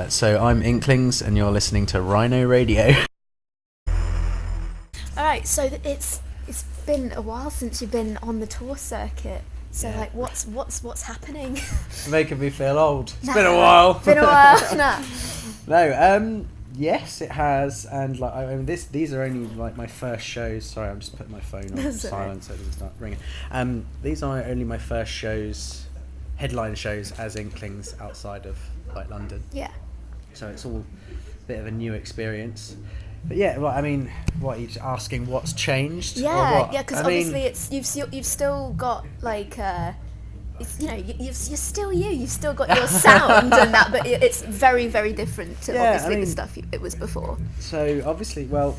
So I'm Inklings, and you're listening to Rhino Radio. All right, so it's been a while since you've been on the tour circuit. So Yeah. like, what's happening? Making me feel old. It's been a while. Been a while. Nah. No, yes, it has, and like I mean, these are only like my first shows. Sorry, I'm just putting my phone on silent so it doesn't start ringing. These are only my first shows, headline shows as Inklings outside of like London. Yeah. So it's all a bit of a new experience. But yeah, well, I mean, what are you asking? What's changed? Yeah, because obviously it's you've still got like it's, you know, you're still you. You've still got your sound and that, but it's very, very different to obviously the stuff it was before. So obviously, well,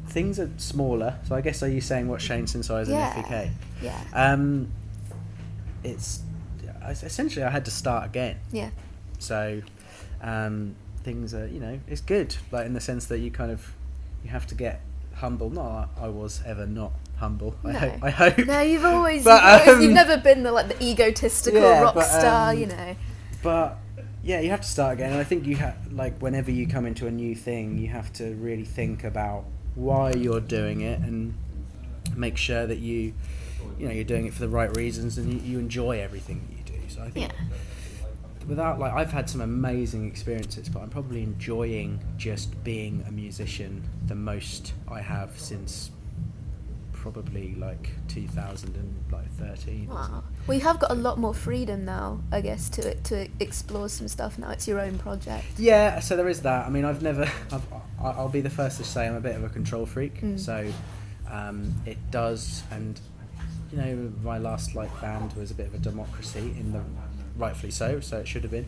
things are smaller. So I guess, are you saying what's changed since I was in FEK? Yeah. It's essentially I had to start again. Yeah. So things are, you know, it's good, like in the sense that you have to get humble. Not that I was ever not humble. No. I hope. No, you've always, but, you've never been the egotistical rock star, you know. But yeah, you have to start again, and I think you have, like, whenever you come into a new thing, you have to really think about why you're doing it and make sure that you know you're doing it for the right reasons and you enjoy everything that you do. So I think without, like, I've had some amazing experiences, but I'm probably enjoying just being a musician the most I have since probably like 2013. Wow. Well, you have got a lot more freedom now, I guess, to explore some stuff now. It's your own project. Yeah, so there is that. I mean, I'll be the first to say I'm a bit of a control freak. So it does, and you know, my last band was a bit of a democracy rightfully so it should have been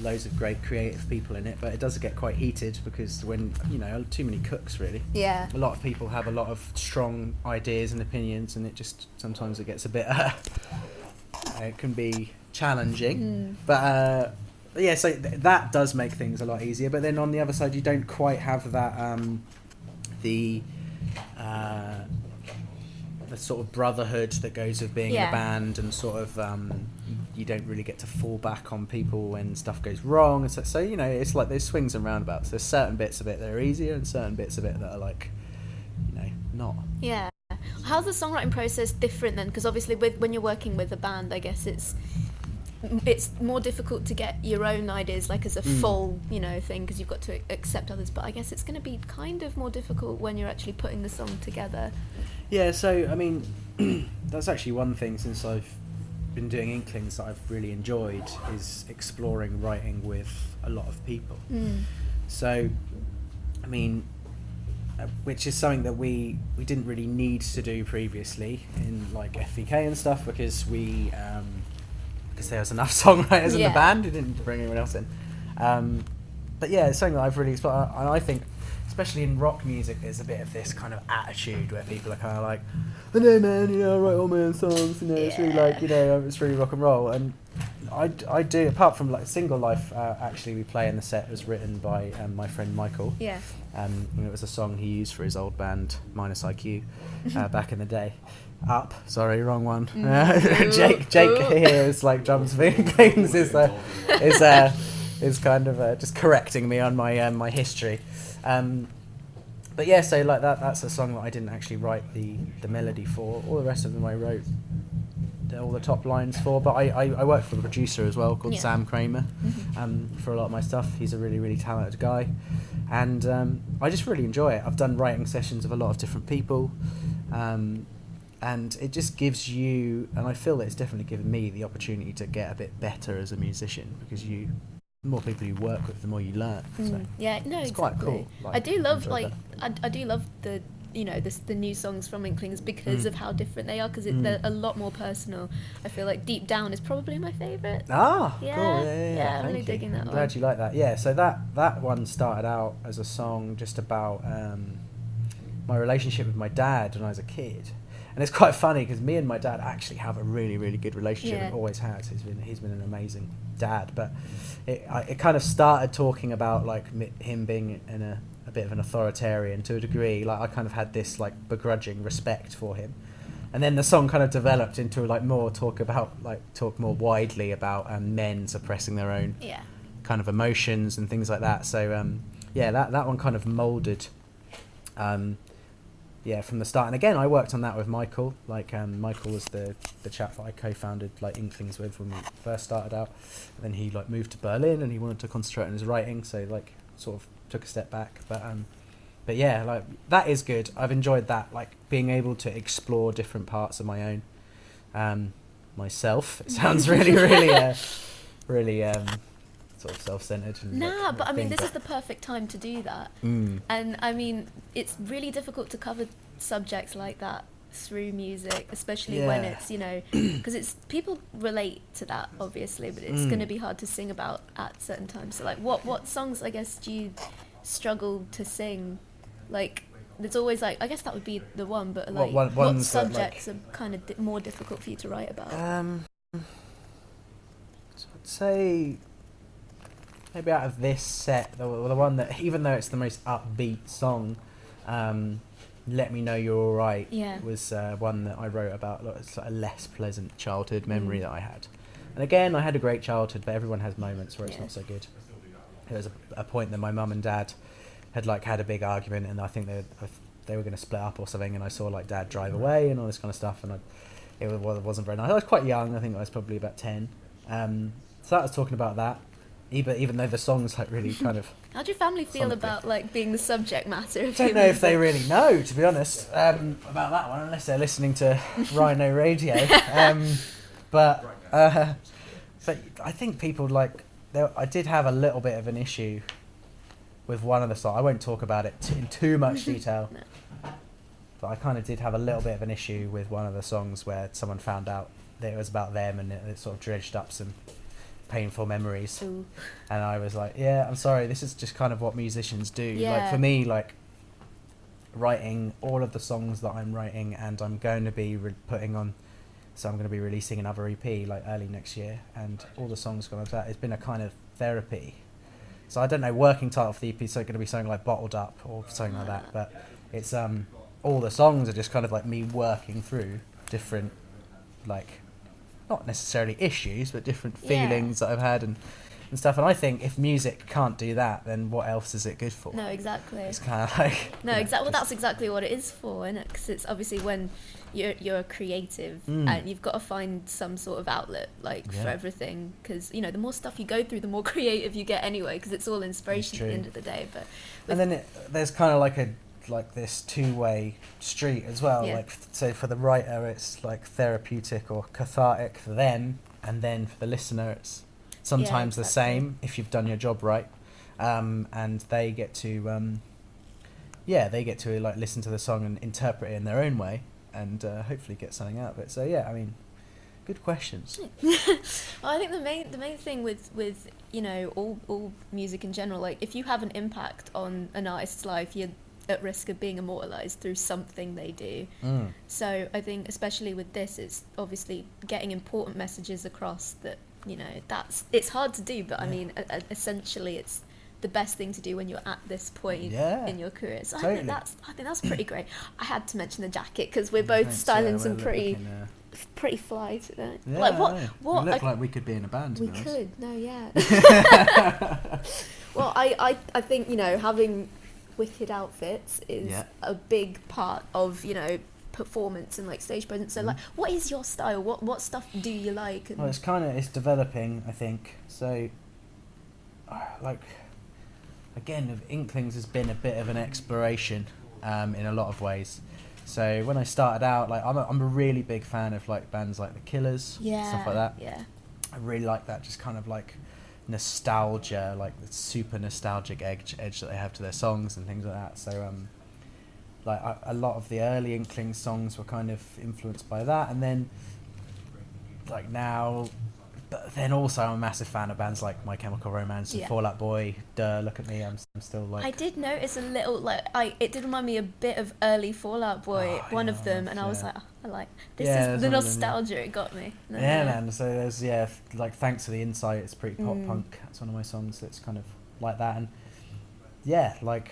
loads of great creative people in it, but it does get quite heated because when, you know, too many cooks really. Yeah. A lot of people have a lot of strong ideas and opinions, and it just sometimes it gets a bit it can be challenging. But yeah, so that does make things a lot easier, but then on the other side you don't quite have that the sort of brotherhood that goes with being in a band, and sort of you don't really get to fall back on people when stuff goes wrong, and so you know, it's like there's swings and roundabouts. There's certain bits of it that are easier and certain bits of it that are, like, you know, not. Yeah. How's the songwriting process different then? Because obviously when you're working with a band, I guess it's more difficult to get your own ideas like as a full, you know, thing, because you've got to accept others, but I guess it's going to be kind of more difficult when you're actually putting the song together. Yeah, so I mean that's actually one thing since I've been doing Inklings that I've really enjoyed, is exploring writing with a lot of people. So I mean, which is something that we didn't really need to do previously in like FEK and stuff, because because there was enough songwriters in the band. We didn't bring anyone else in. But yeah, it's something that I've really explored, and I think especially in rock music there's a bit of this kind of attitude where people are kind of like, I know, man, you know, I write all my own songs, you know, it's really like, you know, it's really rock and roll. And I do, apart from like Single Life, actually we play in the set, was written by my friend Michael. And it was a song he used for his old band Minus IQ back in the day. Sorry, wrong one. Jake here is like drums for Inklings is kind of just correcting me on my history. But yeah, so like that's a song that I didn't actually write the melody for. All the rest of them I wrote all the top lines for, but I work for a producer as well called Sam Kramer for a lot of my stuff. He's a really, really talented guy, and I just really enjoy it. I've done writing sessions with a lot of different people, and it just gives you, and I feel that it's definitely given me the opportunity to get a bit better as a musician, because the more people you work with, the more you learn. So it's quite cool. I do love I do love the, you know, the new songs from Inklings because of how different they are, because they're a lot more personal. I feel like Deep Down is probably my favourite. Cool. Yeah, I'm really digging that one. Glad you like that. Yeah, so that one started out as a song just about my relationship with my dad when I was a kid. And it's quite funny because me and my dad actually have a really, really good relationship. And always has. He's been an amazing dad. But it kind of started talking about like him being in a bit of an authoritarian to a degree. Like I kind of had this like begrudging respect for him. And then the song kind of developed into like talk more widely about men suppressing their own kind of emotions and things like that. So that one kind of moulded from the start. And again, I worked on that with Michael. Like Michael was the chap that I co-founded like Inklings with when we first started out. And then he like moved to Berlin and he wanted to concentrate on his writing, so like sort of took a step back. But yeah, like that is good. I've enjoyed that, like being able to explore different parts of my own myself. It sounds really sort of self-centered. But I mean, this is the perfect time to do that. And I mean, it's really difficult to cover subjects like that through music, especially when it's, you know, because it's people relate to that obviously, but it's going to be hard to sing about at certain times. So like, what songs, I guess, do you struggle to sing? Like, there's always like, I guess that would be the one, but like, what subjects are kind of more difficult for you to write about? So I'd say maybe out of this set, the one that, even though it's the most upbeat song, Let Me Know You're Alright, was one that I wrote about. It's like a less pleasant childhood memory that I had. And again, I had a great childhood, but everyone has moments where it's not so good. There was a point that my mum and dad had like had a big argument, and I think they were going to split up or something, and I saw like Dad drive away and all this kind of stuff, and it wasn't very nice. I was quite young. I think I was probably about 10. So that was talking about that. Even though the song's like really kind of... How do your family feel about like being the subject matter? I don't know if they really know, to be honest, about that one, unless they're listening to Rhino Radio. But I think people like... I did have a little bit of an issue with one of the songs. I won't talk about it in too much detail. But I kind of did have a little bit of an issue with one of the songs where someone found out that it was about them, and it sort of dredged up some painful memories. Ooh. And I was like, yeah, I'm sorry, this is just kind of what musicians do. Like for me, like writing all of the songs that I'm writing, and I'm going to be putting on, so I'm going to be releasing another EP like early next year, and all the songs gone like that, it's been a kind of therapy. So I don't know, working title for the EP is going to be something like Bottled Up or something like that, but it's all the songs are just kind of like me working through different, like, not necessarily issues, but different feelings that I've had and stuff. And I think if music can't do that, then what else is it good for? No, exactly. It's kind of like... No, exactly. Well, that's exactly what it is for, isn't it? Because it's obviously when you're a creative and you've got to find some sort of outlet, like, for everything. Because, you know, the more stuff you go through, the more creative you get anyway, because it's all inspiration at the end of the day. But and then there's kind of like this two-way street as well. Like, so for the writer, it's like therapeutic or cathartic for them, and then for the listener, it's sometimes the same if you've done your job right, and they get to like listen to the song and interpret it in their own way, and hopefully get something out of it. So I mean, good questions. Well, I think the main thing with you know all music in general, like if you have an impact on an artist's life, you're at risk of being immortalized through something they do. So I think especially with this, it's obviously getting important messages across that, you know, it's hard to do, but I mean essentially it's the best thing to do when you're at this point in your career. So I think that's pretty great. I had to mention the jacket because we're both styling some pretty fly today. Yeah, like what we look like we could be in a band. We could. No, yeah. Well, I think, you know, having wicked outfits is a big part of, you know, performance and like stage presence. So like, what is your style? What stuff do you like? Well, it's developing, I think. So like, again, Inklings has been a bit of an exploration in a lot of ways. So when I started out, like I'm a really big fan of like bands like The Killers, stuff like that. Yeah, I really like that, just kind of like nostalgia, like the super nostalgic edge that they have to their songs and things like that. So like a lot of the early Inklings songs were kind of influenced by that, and then like now, but then also I'm a massive fan of bands like My Chemical Romance and Fall Out Boy. Look at me, I'm still like... I did notice a little, like, it did remind me a bit of early Fall Out Boy, one of them, and I was like, I like, this is the nostalgia it got me. Man, so there's, like, Thanks for the Insight, it's pretty pop punk, it's one of my songs that's kind of like that, and like,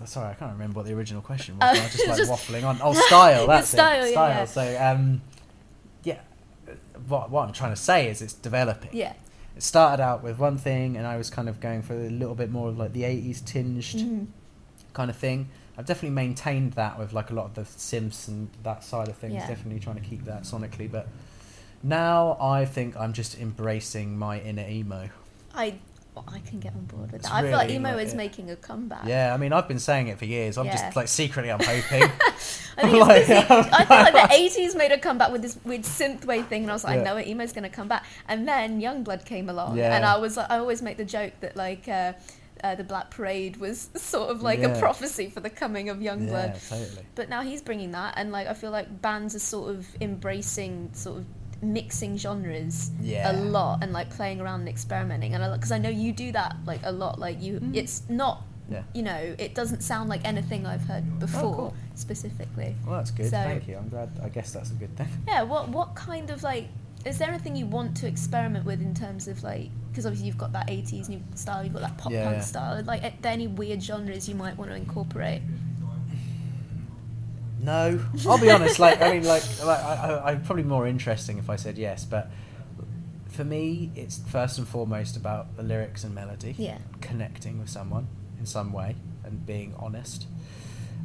sorry, I can't remember what the original question was, I was just like waffling on. Oh, style, that's style, it, style, so, what I'm trying to say is it's developing. it started out with one thing, and I was kind of going for a little bit more of like the 80s tinged kind of thing. I've definitely maintained that with like a lot of the synths and that side of things. Definitely trying to keep that sonically, but now I think I'm just embracing my inner emo. I can get on board with It's that. I feel like really emo like is it. making a comeback. Yeah, I mean, I've been saying it for years. I'm just like secretly, I'm hoping. I think it's I feel like the 80s made a comeback with this weird synthwave thing, and I was like, I know it, emo's going to come back. And then Youngblood came along, and I always make the joke that like the Black Parade was sort of like a prophecy for the coming of Youngblood. Yeah, totally. But now he's bringing that, and like I feel like bands are sort of embracing sort of mixing genres a lot and like playing around and experimenting, and because I know you do that like a lot, like it's not you know, it doesn't sound like anything I've heard before specifically. Well, that's good. So, thank you. I'm glad. I guess that's a good thing. Yeah, what kind of like, is there anything you want to experiment with in terms of like, because obviously you've got that 80s new style, you've got that pop punk style, like are there any weird genres you might want to incorporate? No, I'll be honest. Like, I mean, I'm probably more interesting if I said yes, but for me, it's first and foremost about the lyrics and melody, connecting with someone in some way and being honest,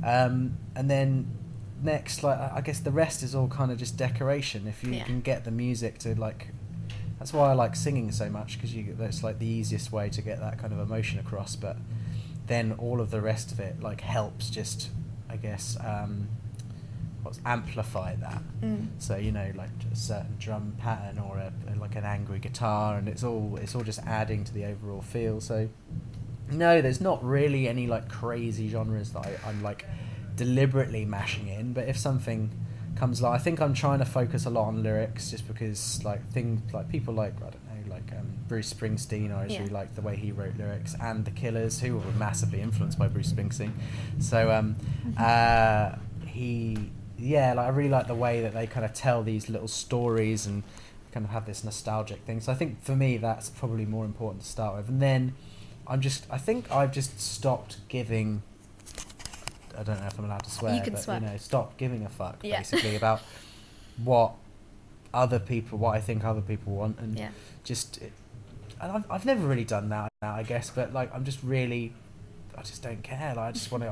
and then next, like, I guess the rest is all kind of just decoration. If you can get the music to like, that's why I like singing so much, because that's like the easiest way to get that kind of emotion across. But then all of the rest of it like helps just, I guess, amplify that. So, you know, like a certain drum pattern or like an angry guitar, and it's all just adding to the overall feel. So no, there's not really any like crazy genres that I'm like deliberately mashing in, but if something comes along, I think I'm trying to focus a lot on lyrics, just because like things like people like, I don't know, like Bruce Springsteen, I really like the way he wrote lyrics, and the Killers, who were massively influenced by Bruce Springsteen. So like I really like the way that they kind of tell these little stories and kind of have this nostalgic thing. So I think for me that's probably more important to start with. And then I think I've just stopped giving, I don't know if I'm allowed to swear, but you know, stop giving a fuck basically about what I think other people want, and I've never really done that now, I guess, but like I just don't care. Like I just want to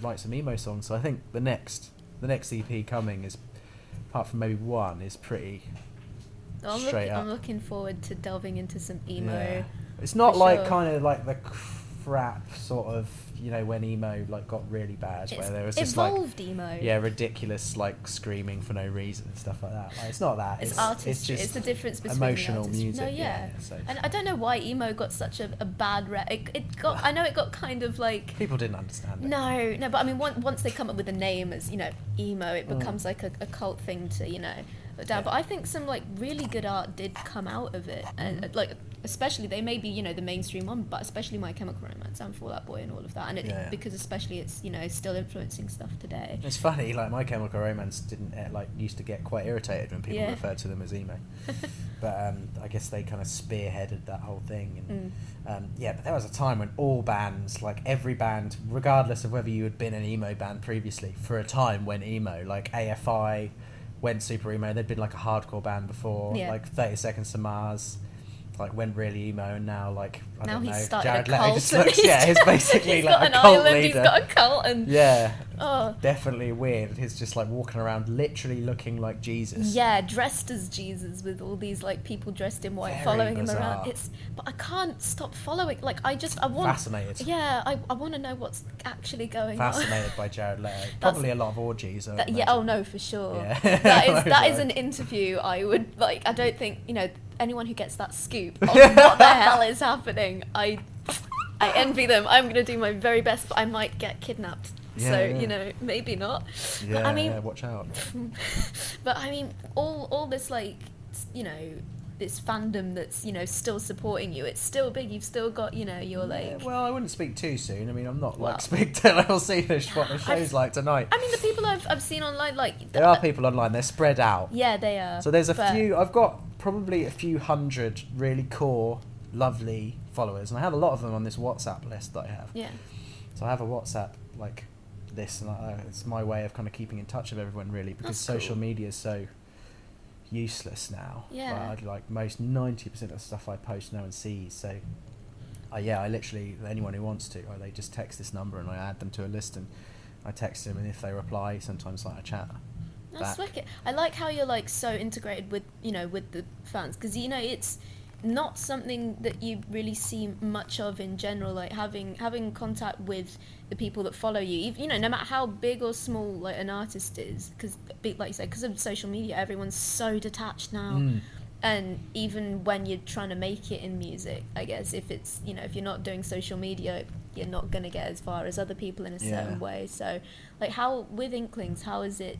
write some emo songs. So I think the next EP coming is, apart from maybe one, is pretty straight up. I'm looking forward to delving into some emo. Yeah. It's not like kind of like the crap sort of, you know, when emo like got really bad, where there was just evolved like emo. Ridiculous like screaming for no reason and stuff like that. Like, it's not that. It's artistry. It's the difference between emotional music. No, so. And I don't know why emo got such a bad rep. It got. I know it got kind of like people didn't understand it. No, but I mean, once they come up with a name as, you know, emo, it becomes like a cult thing to, you know, put down. But I think some like really good art did come out of it, and like especially they may be, you know, the mainstream one, but especially My Chemical Romance and Fall Out Boy and all of that, and because especially it's, you know, still influencing stuff today. It's funny, like My Chemical Romance didn't used to get quite irritated when people referred to them as emo, but I guess they kind of spearheaded that whole thing, and but there was a time when all bands, like every band, regardless of whether you had been an emo band previously, for a time went emo. Like AFI went super emo. They'd been like a hardcore band before, like 30 Seconds to Mars like went really emo, and now like I don't know, Jared Leto just looks he's basically he's like a cult leader. He's got a cult, and definitely weird. He's just like walking around literally looking like Jesus. Yeah, dressed as Jesus with all these like people dressed in white following him around. But I can't stop following. Like I want fascinated. Yeah, I want to know what's actually going on. Fascinated by Jared Leto. Probably a lot of orgies. Oh no, for sure. Yeah. that is an interview I would like. I don't think, you know, anyone who gets that scoop of what the hell is happening, I envy them. I'm going to do my very best, but I might get kidnapped. You know, maybe not. Yeah, but, I mean, watch out. But I mean, all this, like, you know, this fandom that's, you know, still supporting you, it's still big. You've still got, you know, you're like... well, I wouldn't speak too soon. I mean, I'm not like speak till I'll see what the show's like tonight. I mean, the people I've seen online, like... There are people online, they're spread out. Yeah, they are. So there's a few, I've got probably a few hundred really core, lovely followers, and I have a lot of them on this WhatsApp list that I have. Yeah. So I have a WhatsApp, like, this, and it's my way of kind of keeping in touch with everyone, really, because social media is so... useless now. Yeah. Like most 90% of the stuff I post, no one sees. So, I literally, anyone who wants to, they just text this number and I add them to a list and I text them, and if they reply, sometimes like I chat. That's back. wicked. I like how you're like so integrated with with the fans, because it's not something that you really see much of in general. Like having contact with the people that follow you, no matter how big or small like an artist is, because like you said, because of social media, everyone's so detached now. And even when you're trying to make it in music, I guess if it's if you're not doing social media, you're not going to get as far as other people in a certain way. So like, how with Inklings, how is it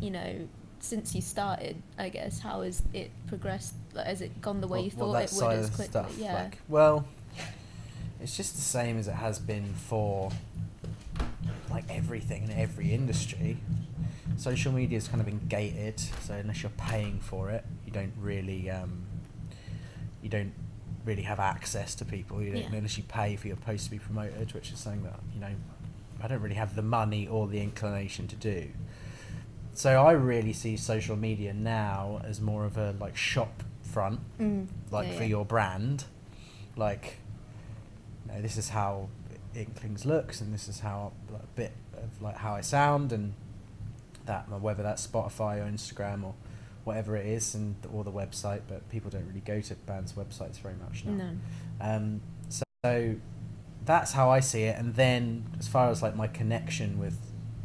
since you started, I guess, how has it progressed? Like, has it gone the way you thought it would as quickly? Stuff, yeah. like, well, it's just the same as it has been for like everything in every industry. Social media is kind of been gated, so unless you're paying for it, you don't really have access to people. You don't, unless you pay for your post to be promoted, which is something that I don't really have the money or the inclination to do. So I really see social media now as more of a like shop front, for your brand. Like, this is how Inklings looks, and this is how a bit of like how I sound, and that, whether that's Spotify or Instagram or whatever it is, or the website. But people don't really go to bands' websites very much now. No. So that's how I see it. And then as far as like my connection with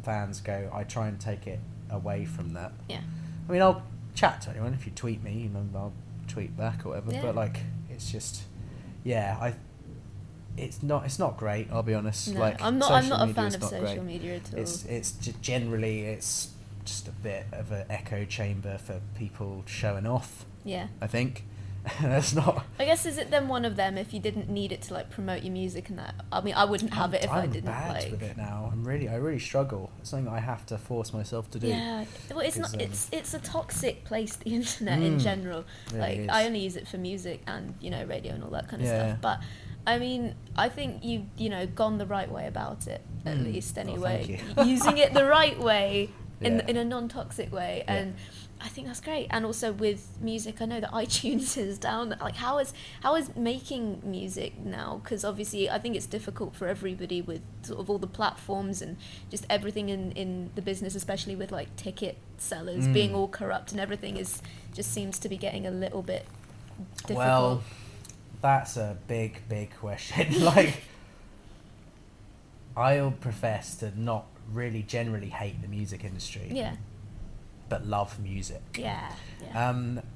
fans go, I try and take it away from that. Yeah. I mean, I'll chat to anyone. If you tweet me, I'll tweet back or whatever. Yeah. But like, it's just, it's not great. I'll be honest. No, like, I'm not a fan of social great. media at all. It's generally it's just a bit of an echo chamber for people showing off. Yeah. I think. That's not. I guess, is it then one of them if you didn't need it to like promote your music and that? I mean, I wouldn't have it if I didn't. I'm bad with it now. I really struggle. It's something I have to force myself to do. Yeah, well, it's not. It's a toxic place, the internet in general. Really like is. I only use it for music and radio and all that kind of stuff. But I mean, I think you've gone the right way about it, at least anyway. Thank you. Using it the right way in a non-toxic way, and I think that's great. And also with music, I know that iTunes is down. Like, how is making music now? Because obviously, I think it's difficult for everybody with sort of all the platforms and just everything in the business, especially with like ticket sellers being all corrupt, and everything just seems to be getting a little bit difficult. Well, that's a big question. Like, I'll profess to not really generally hate the music industry. Yeah. But love music. Yeah.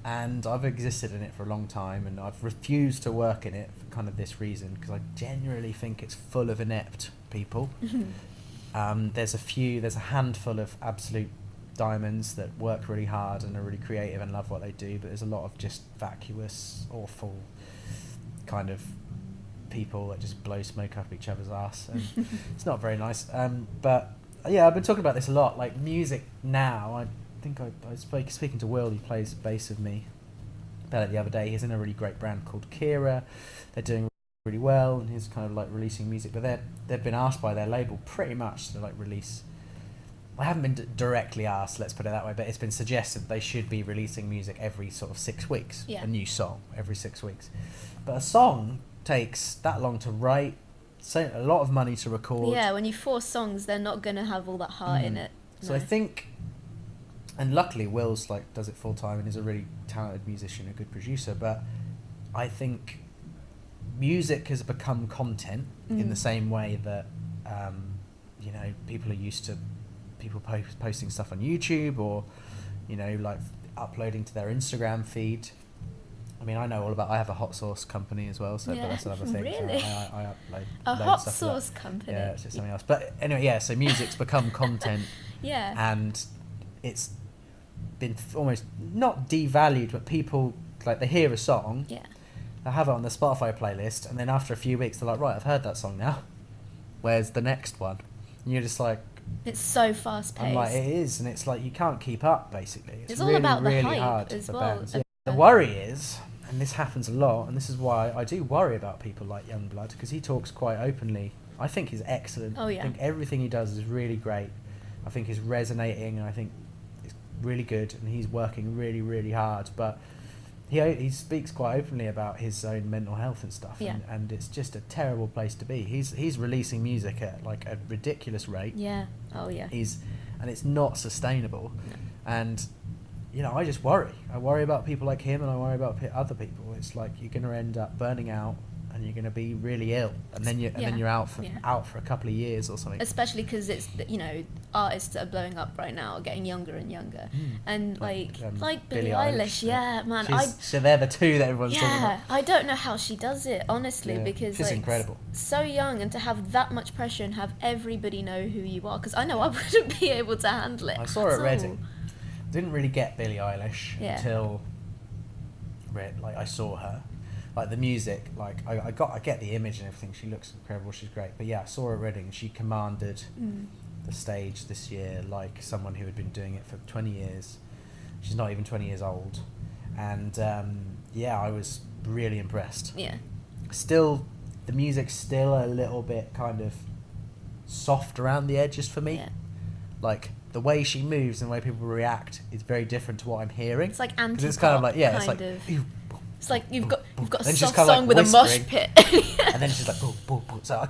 And I've existed in it for a long time, and I've refused to work in it for kind of this reason, because I genuinely think it's full of inept people. There's a handful of absolute diamonds that work really hard and are really creative and love what they do, but there's a lot of just vacuous, awful kind of people that just blow smoke up each other's ass, and it's not very nice. But yeah, I've been talking about this a lot. Like, music now, I think I was speaking to Will, who plays bass with me, about it the other day. He's in a really great band called Kier. They're doing really well, and he's kind of like releasing music, but they've been asked by their label pretty much to like release. I haven't been directly asked, let's put it that way, but it's been suggested they should be releasing music every sort of 6 weeks. Yeah. A new song every 6 weeks. But a song takes that long to write, so a lot of money to record. Yeah, when you force songs, they're not going to have all that heart in it. So I think, and luckily Will's like does it full time and is a really talented musician, a good producer, but I think music has become content in the same way that people are used to people posting stuff on YouTube, or like uploading to their Instagram feed. I mean, I have a hot sauce company as well, so but that's another thing. Really? So I upload a loads hot of stuff sauce company. Yeah, it's just something else. But anyway, so music's become content. Yeah. And it's been almost not devalued, but people, like, they hear a song, they have it on their Spotify playlist, and then after a few weeks they're like, right, I've heard that song now, where's the next one? And you're just like, it's so fast paced. I'm like, it is, and it's like you can't keep up, basically. It's really, all about the really hype hard as for well. bands. Yeah. The worry is, and this happens a lot, and this is why I do worry about people like Youngblood, because he talks quite openly. I think he's excellent. Oh, yeah. I think everything he does is really great. I think he's resonating, and I think really good, and he's working really, really hard. But he speaks quite openly about his own mental health and stuff, and it's just a terrible place to be. He's releasing music at like a ridiculous rate. Yeah. Oh yeah. And it's not sustainable, and I just worry. I worry about people like him, and I worry about other people. It's like you're going to end up burning out, and you're going to be really ill, and then you're out for a couple of years or something. Especially because it's artists that are blowing up right now are getting younger and younger, and like Billie Eilish. Yeah, man. So they're the two that everyone's talking about. I don't know how she does it, honestly, because she's incredible. So young, and to have that much pressure and have everybody know who you are. Because I know I wouldn't be able to handle it. I saw her at Reading. Didn't really get Billie Eilish until I saw her. Like the music, like I get the image and everything. She looks incredible. She's great. But yeah, I saw her at Reading. She commanded the stage this year like someone who had been doing it for 20 years. She's not even 20 years old, and I was really impressed. Yeah. Still, the music's still a little bit kind of soft around the edges for me. Yeah. Like the way she moves and the way people react is very different to what I'm hearing. It's like anti-pop. Because it's kind of like it's like. It's like you've got a soft song like with a mosh pit. And then she's like, boom, boom, boom. So I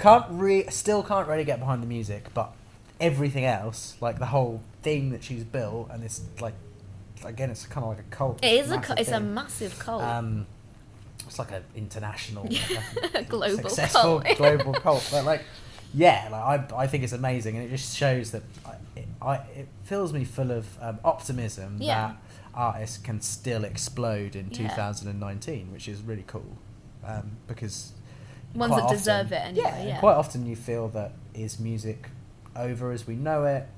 still can't really get behind the music, but everything else, like the whole thing that she's built, and it's like, again, it's kind of like a cult. It is a massive cult. It's like an international, global successful cult. global cult. But I think it's amazing, and it just shows that it fills me full of optimism that artists can still explode in 2019, which is really cool, because ones that deserve it anyway. Yeah. Quite often you feel that is music over as we know it.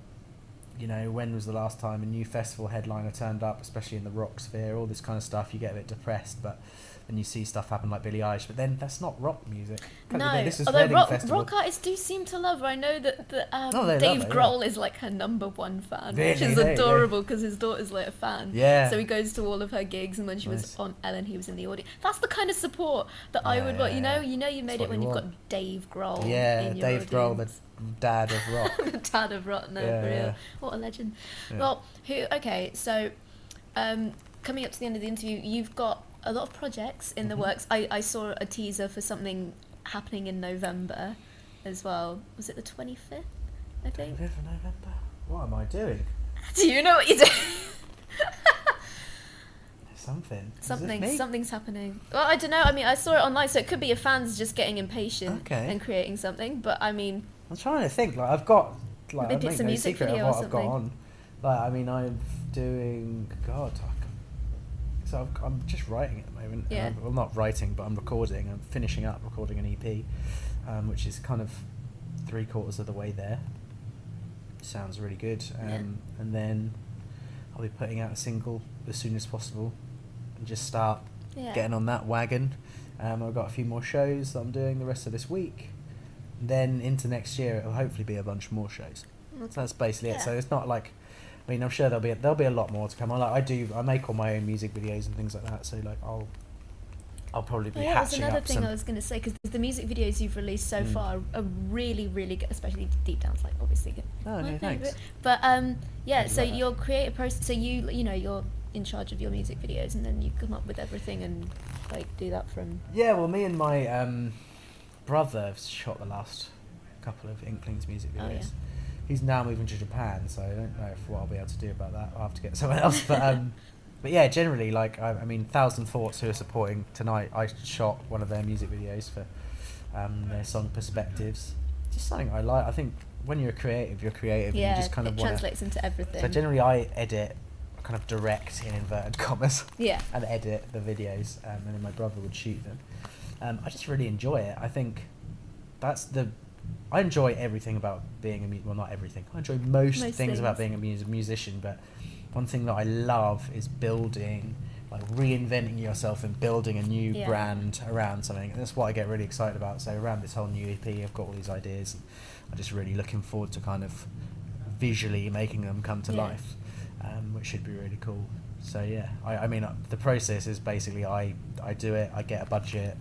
When was the last time a new festival headliner turned up, especially in the rock sphere, all this kind of stuff, you get a bit depressed. But then you see stuff happen like Billie Eilish, but then that's not rock music. No, this is although rock artists do seem to love her. I know that Dave Grohl is like her #1 fan, really? Which is adorable because his daughter's like a fan. Yeah. So he goes to all of her gigs, and when she was on Ellen, he was in the audience. That's the kind of support that I would want. You made it when you've got Dave Grohl. Yeah, in your Dave Grohl, the dad of rock. The dad of rock, no, for real. What a legend. Yeah. Well, so coming up to the end of the interview, you've got a lot of projects in the works. I saw a teaser for something happening in November as well. Was it the 25th, I think? 25th of November? What am I doing? Do you know what you're doing? Something's happening. Well, I don't know. I mean, I saw it online, so it could be your fans just getting impatient and creating something. But I mean, I'm trying to think. Like, I've got maybe it's a music video or something. I've got on. Like, I mean, I'm doing. So I'm just writing at the moment. Yeah. Well, not writing, but I'm recording. I'm finishing up recording an EP, which is kind of 3/4 of the way there. Sounds really good. And then I'll be putting out a single as soon as possible, and just start getting on that wagon. I've got a few more shows that I'm doing the rest of this week. Then into next year, it'll hopefully be a bunch more shows. So that's basically it. So it's not like. I mean, I'm sure there'll be a lot more to come. I make all my own music videos and things like that. So like I'll probably be hatching up. That's another thing I was going to say, because the music videos you've released so far are really, really good, especially Deep Down's like obviously good. Oh no, thanks. But so your creative process. So you're in charge of your music videos, and then you come up with everything and like do that from. Yeah, well, me and my brother have shot the last couple of Inklings music videos. Oh, yeah. He's now moving to Japan, so I don't know what I'll be able to do about that. I'll have to get someone else. But yeah, generally, like, I mean, Thousand Thoughts, who are supporting tonight, I shot one of their music videos for their song Perspectives. Just something I like. I think when you're creative, and you just kind of want to... translates into everything. So generally, I edit, kind of direct, in inverted commas, and edit the videos, and then my brother would shoot them. I just really enjoy it. I think I enjoy everything about being well, not everything. I enjoy most things about being a musician, but one thing that I love is building, like reinventing yourself and building a new brand around something. And that's what I get really excited about. So around this whole new EP, I've got all these ideas, and I'm just really looking forward to kind of visually making them come to life, which should be really cool. So yeah, I mean, the process is basically I do it, I get a budget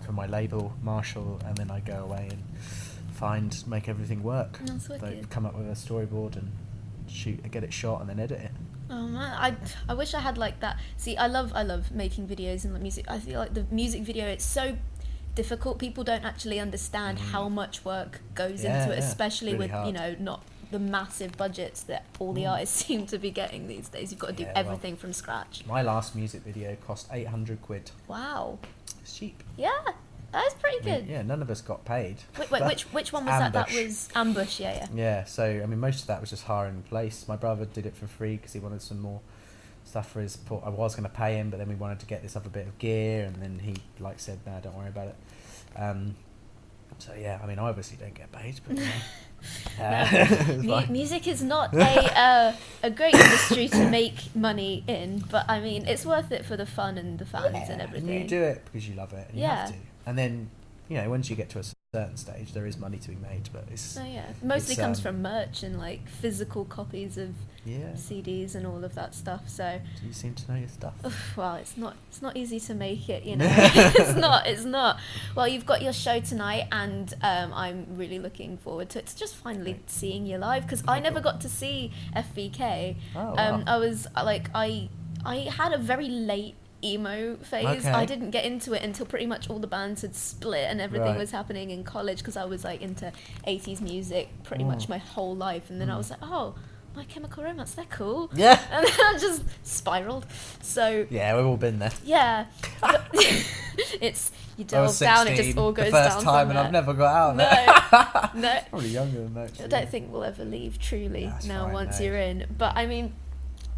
from my label, Marshall, and then I go away and make everything work. That's wicked. Come up with a storyboard and get it shot and then edit it. Oh man, I wish I had like that. See, I love making videos and like music. I feel like the music video, it's so difficult. People don't actually understand how much work goes into it, especially really with hard. you know, not the massive budgets that all the artists seem to be getting these days. You've got to do everything from scratch. My last music video cost 800 quid. Wow. It's cheap. Yeah, that's pretty good. Yeah, none of us got paid. Wait, which one was that? That Ambush. was Ambush. Yeah. Yeah, so I mean, most of that was just hiring in place. My brother did it for free because he wanted some more stuff for his port. I was going to pay him, but then we wanted to get this other bit of gear, and then he like said, "No, don't worry about it." So yeah, I mean, I obviously don't get paid, but music is not a great industry to make money in, but I mean, it's worth it for the fun and the fans and everything. And you do it because you love it, and you have to. And then, you know, once you get to a certain stage, there is money to be made, but it's mostly comes from merch and like physical copies of Yeah. CDs and all of that stuff. So You seem to know your stuff. well, it's not easy to make it, you know. It's not. Well, you've got your show tonight, and I'm really looking forward to it. It's just finally seeing you live, because I never got to see FBK. Oh, wow. I was like, I had a very late emo phase. Okay. I didn't get into it until pretty much all the bands had split and everything Right. was happening in college, because I was like into 80s music pretty much my whole life, and then I was like, oh, My Chemical Romance, they're cool. Yeah. And then I just spiraled. So Yeah, we've all been there. yeah, it's you I was delve down, it 16 just all goes the first down time, from and there. I've never got out of it. No, Probably younger than that. I don't think we'll ever leave truly That's now fine, once no. you're in. But I mean,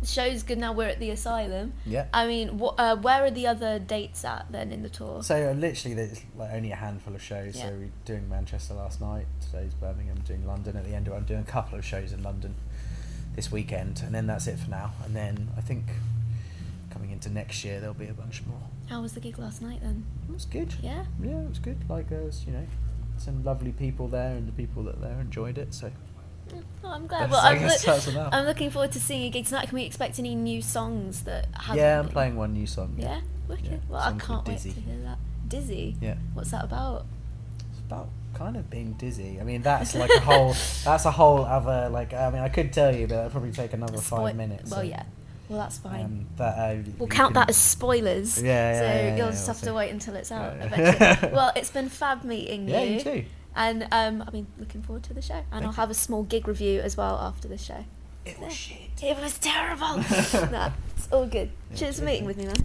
the show's good now. We're at the Asylum. Yeah. I mean, where are the other dates at then in the tour? So literally, there's like only a handful of shows. Yeah. So we're doing Manchester last night. Today's Birmingham. Doing London at the end. I'm doing a couple of shows in London this weekend, and then that's it for now. And then I think coming into next year there'll be a bunch more. How was the gig last night then? It was good. Yeah. Yeah, it was good. Like there's some lovely people there, and the people that there enjoyed it. So Oh, I'm glad. Best Well, I guess that's enough. I'm looking forward to seeing you gig tonight. Can we expect any new songs that have? yeah, I'm playing one new song. Yeah, wicked. Yeah, Well, I song called can't wait Dizzy. to hear that. Dizzy. Yeah. What's that about? It's about kind of being dizzy. I mean, that's like a whole. That's a whole other like. I mean, I could tell you, but it'll probably take another 5 minutes. Well, so, yeah. Well, that's fine. But We'll you count can- that as spoilers. Yeah, So yeah, you'll yeah, just we'll have to see. wait until it's out Yeah. eventually. Well, it's been fab meeting Yeah, you. you too. And I mean, looking forward to the show. And I'll have a small gig review as well after the show. It was shit. It was terrible. Nah, it's all good. Cheers for meeting with me, man.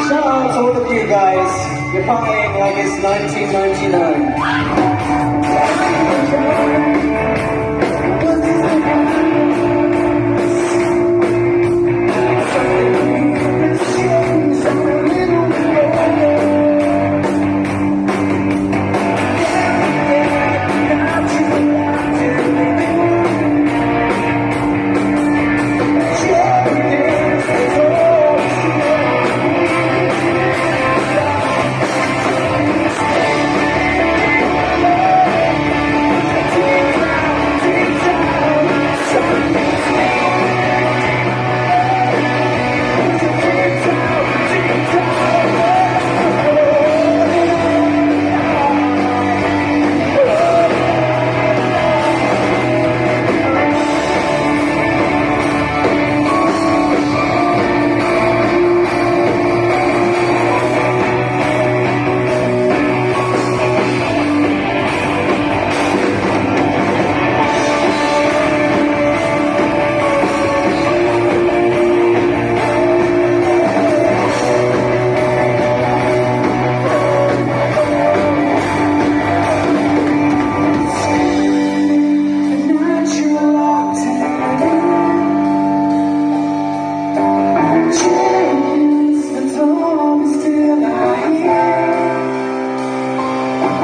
Shout out to all of you guys. You're partying like it's 1999.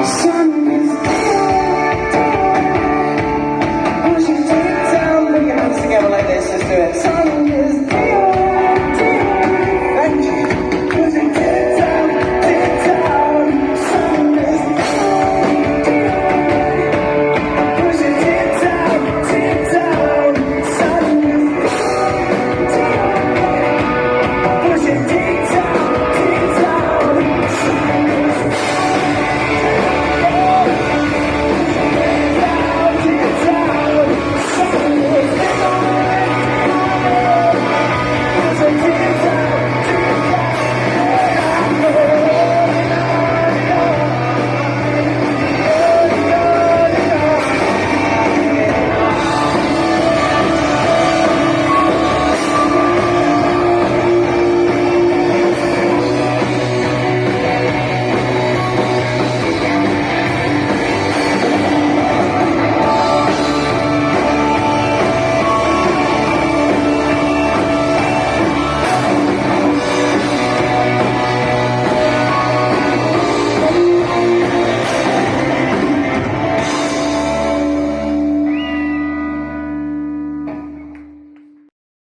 Shout